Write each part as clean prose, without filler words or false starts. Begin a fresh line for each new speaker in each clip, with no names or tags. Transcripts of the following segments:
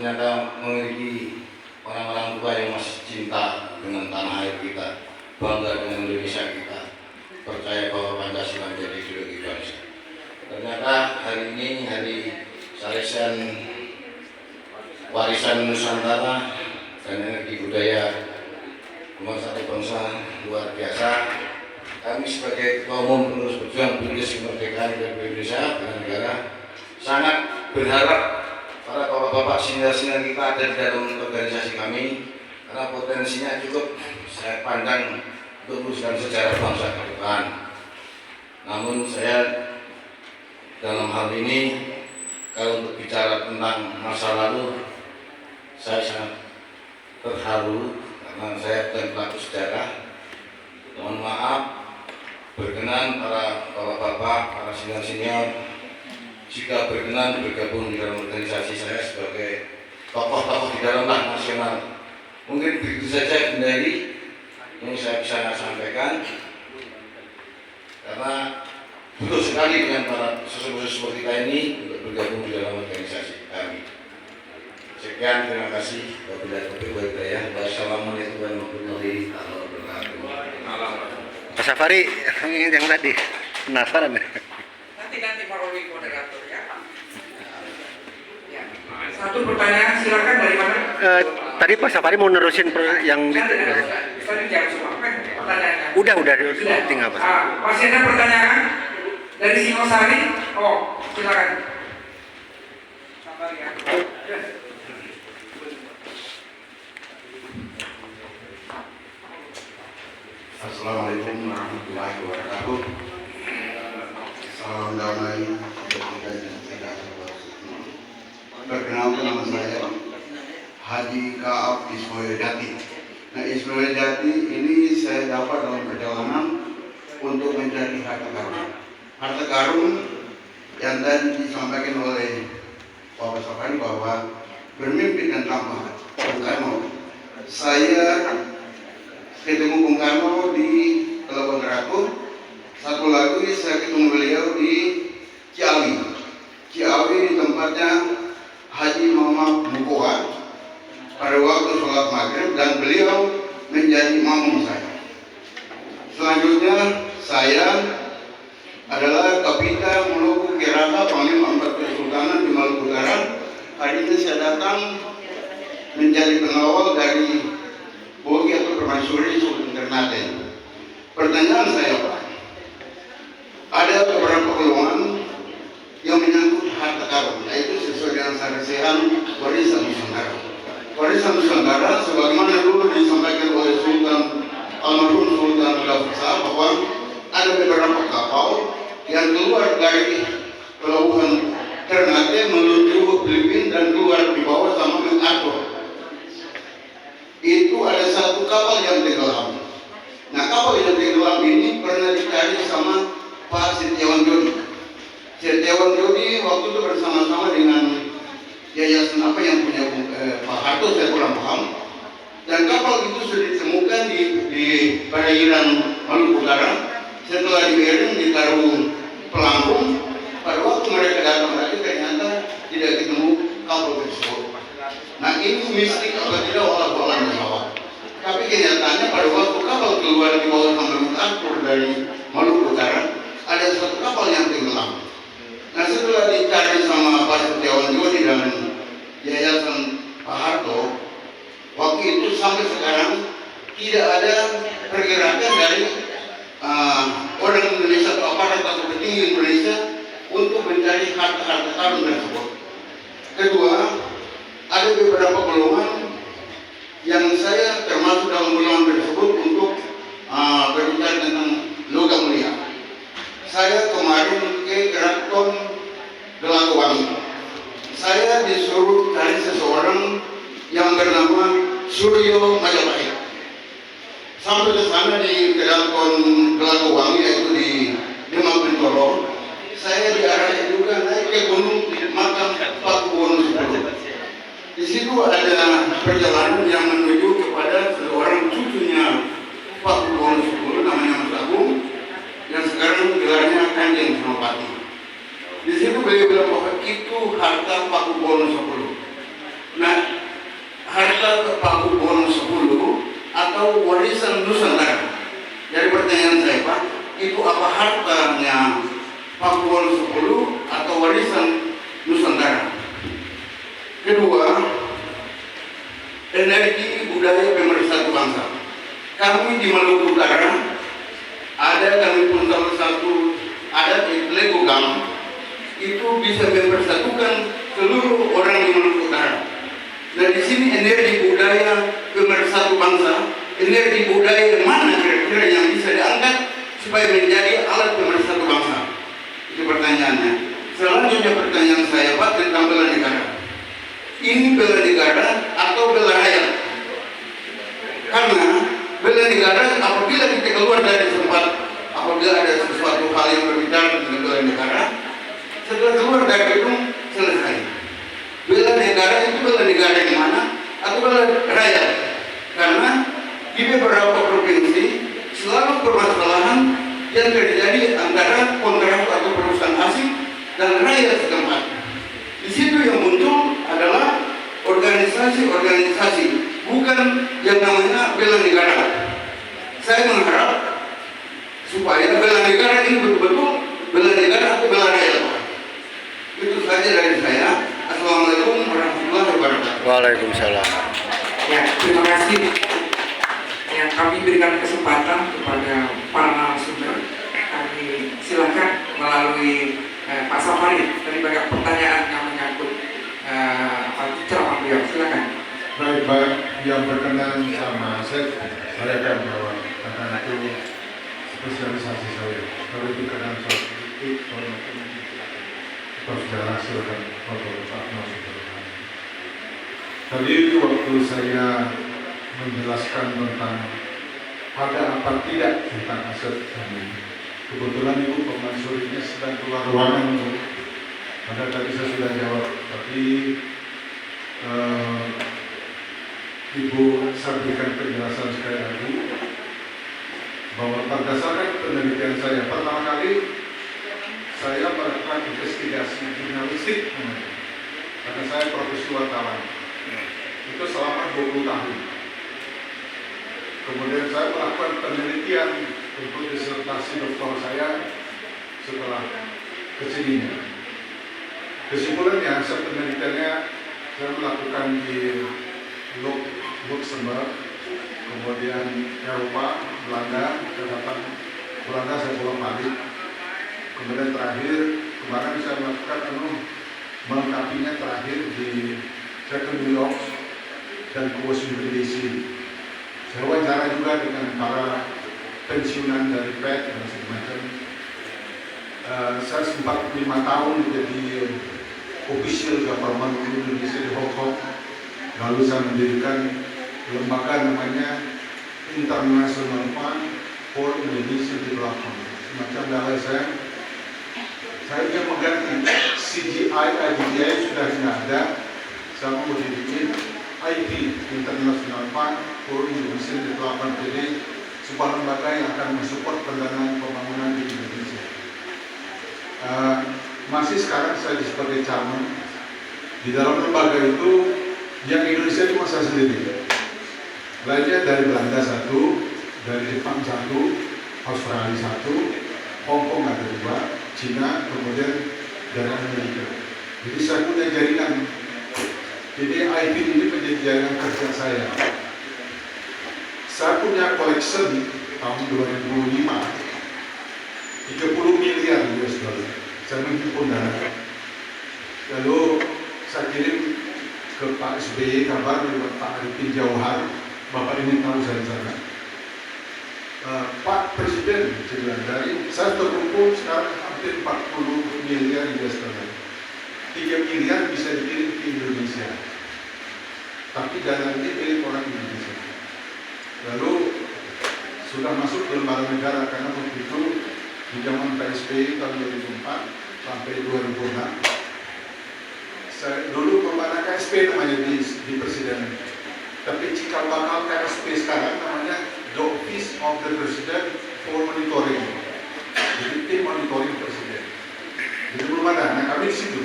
ternyata memiliki orang-orang tua yang masih cinta dengan tanah air kita, bangga dengan Indonesia kita, percaya bahwa Pancasila menjadi ideologi bangsa. Ternyata hari ini hari Salesian Warisan Nusantara dan Energi Budaya Bangsa Bangsa luar biasa. Kami sebagai ketua umum penerus berjuang menulis kemerdekaan Indonesia dengan negara sangat berharap para bapak-bapak senior-senior kita ada di dalam organisasi kami, karena potensinya cukup saya pandang untuk meneruskan sejarah bangsa ke depan. Namun saya dalam hal ini kalau untuk bicara tentang masa lalu, saya sangat terharu karena saya bukan pelaku sejarah. Mohon maaf, berkenan para bapak-bapak, para senior-senior jika berkenan bergabung di dalam organisasi saya sebagai tokoh-tokoh di dalam nasional. Mungkin begitu saja kendali yang saya bisa sampaikan, karena butuh sekali dengan para sesepuh-sesepuh kita ini untuk bergabung di dalam organisasi kami. Sekian, terima kasih. Wabillahi taufiq wal hidayah. Wassalamualaikum warahmatullahi wabarakatuh.
Pak Safari yang tadi penasaran ya?
Nanti Pak Rowi moderator ya. Satu pertanyaan silakan dari mana?
Tadi Pak Safari mau nerusin yang
Tadi jam semua pertanyaan.
Udah tinggal Pak.
Masih ada pertanyaan dari Singosari? Oh, silakan. Sabar ya.
Assalamualaikum warahmatullahi wabarakatuh. Salam damai sejahtera dan sejahtera. Perkenalkan, nama saya Haji Kaab Ismail Jati. Nah, Ismail Jati ini saya dapat dalam perjalanan untuk mencari harta karun. Harta karun yang tadi disampaikan oleh Pak Safari bahwa bermimpi dan tanpa Bung Karno. Saya ketemu Bung Karno di Pelabuhan Ratu. Satu lagi saya ketemu beliau di Ciawi. Ciawi di tempatnya Haji Muhammad Mukoha pada waktu sholat maghrib, dan beliau menjadi imam saya. Selanjutnya saya adalah Kapita Maluku Keraka Panglima 4 Kesultanan di Maluku Utara. Hari ini saya datang menjadi pengawal dari Bogi atau Permaisuri Sultan Ternate. Pertanyaan saya, Pak, ada beberapa golongan yang menyangkut harta karun, yaitu sesuai dengan saresihan warisan Nusantara. Warisan Nusantara sebagaimana dulu disampaikan oleh Sultan almarhum Sultan Gafsa bahwa ada beberapa kapal yang keluar dari pelabuhan Ternate menuju Filipina dan keluar di bawah sama mengatur. Itu ada satu kapal yang tenggelam. Nah, kapal yang tenggelam ini pernah dicari sama Pak Setiawan Jodi. Setiawan Jodi waktu itu bersama-sama dengan yayasan apa yang punya Pak Harto, saya kurang paham. Dan kapal itu sudah ditemukan di perairan Maluku Utara. Setelah dibiarin ditaruh pelampung, pada waktu mereka datang lagi ternyata tidak ketemu kapal tersebut. Nah, ini mistik atau tidak olah-olah pesawat. Tapi kenyataannya pada waktu kapal keluar di bawah sampai mengatur dari Maluku Utara, ada satu kapal yang tenggelam. Nah, setelah dicari sama Pak Setiawan Jodi dan Yayasan Pak Harto, waktu itu sampai sekarang tidak ada pergerakan dari orang Indonesia atau aparat atau petinggi Indonesia untuk mencari harta-harta karun tersebut. Kedua, ada beberapa golongan yang saya termasuk dalam golongan tersebut untuk berbicara tentang logam mulia. Saya kemarin ke Keraton Gelagwangi. Saya disuruh cari seseorang yang bernama Suryo Majapahit. Sampai ke sana di Keraton Gelagwangi, yaitu di Demang Bintoro. Saya diarahkan juga naik ke gunung makam Pakuwon X. Di situ ada perjalanan yang menuju kepada seorang cucunya Pakuwon X, namanya Mas Agung, yang sekarang gelarnya Kanjeng Senopati. Di situ beliau bilang bahwa itu harta Pakuwon X. Nah, Kedua, energi budaya pemersatu bangsa. Kami di Maluku Utara ada, kami pun salah satu adat Legogam itu bisa mempersatukan seluruh orang di Maluku Utara. Nah, di sini energi budaya pemersatu bangsa, energi budaya yang mana kira-kira yang bisa diangkat supaya menjadi alat pemersatu bangsa? Itu pertanyaannya. Selanjutnya pertanyaan saya, Pak, tentang bela negara. Ini bela negara atau bela rakyat? Karena bela negara apabila kita keluar dari tempat, apabila ada sesuatu hal yang berbicara tentang bela negara, setelah keluar dari gedung selesai. Bela negara itu bela negara yang mana atau bela rakyat? Karena di beberapa provinsi selalu permasalahan yang terjadi antara kontrak atau perusahaan asing dan rakyat setempat. Di situ yang muncul adalah organisasi-organisasi, bukan yang namanya bela negara. Saya mengharap supaya bela negara ini betul-betul bela negara atau bela rakyat. Itu saja dari saya. Assalamualaikum warahmatullahi wabarakatuh.
Waalaikumsalam.
Ya, terima kasih yang kami berikan kesempatan kepada para narasumber. Kami silakan melalui Pak Safari. Tadi banyak pertanyaan yang menyangkut ceramah beliau. Silakan.
Baik, Pak, yang berkenan sama saya kan bahwa karena itu spesialisasi saya. Kalau itu kadang soal politik, soal matematika, atau sejarah, silakan Pak masuk. Tadi waktu saya menjelaskan tentang ada apa tidak tentang aset kami, kebetulan Ibu Pemansur ini sedang keluar ruangan, maka tadi saya sudah jawab, tapi Ibu sampaikan penjelasan sekali lagi bahwa berdasarkan penelitian saya, pertama kali saya melakukan investigasi jurnalistik karena saya profesi wartawan itu selama 20 tahun. Kemudian saya melakukan penelitian untuk disertasi doktor saya setelah kesininya. Kesimpulannya, penelitiannya saya melakukan di Luxembourg, kemudian Eropa, Belanda, catatan Belanda saya pulang balik, kemudian terakhir kemarin saya melakukan melengkapinya terakhir saya ke New York dan ke Washington DC. Saya wawancara juga dengan para pensiunan dari Fed dan semacam. Saya sempat 5 tahun menjadi official government Indonesia di Hong Kong. Lalu saya mendirikan lembaga namanya International Fund for Indonesian Development. Semacam dalai saya ingin mengganti CGI, IDDI sudah tidak ada. Saya mau dirikin IT, International Fund for Indonesian Development, jadi sebuah lembaga yang akan mensupport pendanaan pembangunan di Indonesia. Masih sekarang saya sebagai chairman. Di dalam lembaga itu yang Indonesia cuma saya sendiri. Lainnya dari Belanda 1, dari Jepang 1, Australia 1, Hong Kong ada 2, Cina, kemudian dari Amerika. Jadi saya punya jaringan. Jadi IP ini menjadi jaringan kerja saya. Saya punya collection tahun 2005 30 miliar US dollar. Saya menghimpun dana. Lalu saya kirim ke Pak SBY kabar dari Pak Arifin Jauhar, Bapak ini tahu saya di sana. Pak Presiden, saya terkumpul sekarang hampir 40 miliar US dollar. 3 miliar bisa dikirim ke Indonesia, tapi dana ini milik orang Indonesia. Lalu sudah masuk ke lembaga negara karena waktu itu di zaman PSBY tahun 2004 sampai 2006. Saya dulu pembana KSP namanya di Presiden, tapi cikal bakal KSP sekarang namanya The Office of the President for Monitoring, jadi tim monitoring Presiden. Jadi belum ada. Nah, kami di situ.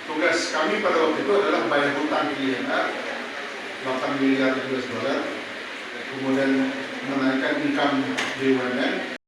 Tugas kami pada waktu itu adalah bayar hutang di IMF 8 miliar US dollar, kemudian menaikkan income BUMN,